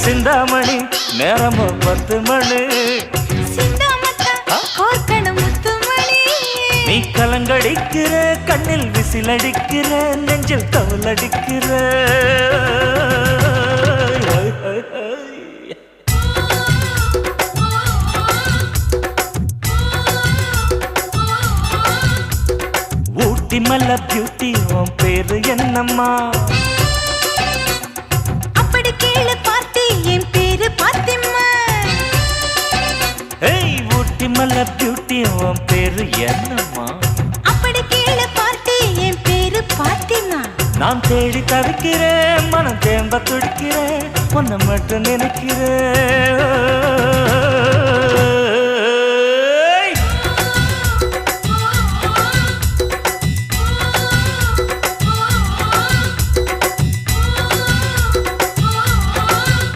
சிந்தாமணி நேரமோ 10 மணி நீ கலங்கடிக்கிற கண்ணில் விசிலடிக்கிற நெஞ்சில் தவளடிக்கிற ஊட்டி மல்ல பியூட்டி உன் பேரு என்னம்மா அப்படி கேளு பார்த்தி என் பேரு பாத்திம்மா ஏய் ஊட்டி மல்ல பியூட்டி உன் பேரு என்னம்மா அப்படி கேளு பார்த்தி என் பேரு பாத்திமா நான் தேடி தவிக்கிறேன் மனம் தேம்ப துடிக்கிறேன் உன்னை மட்டும் நினைக்கிறேன்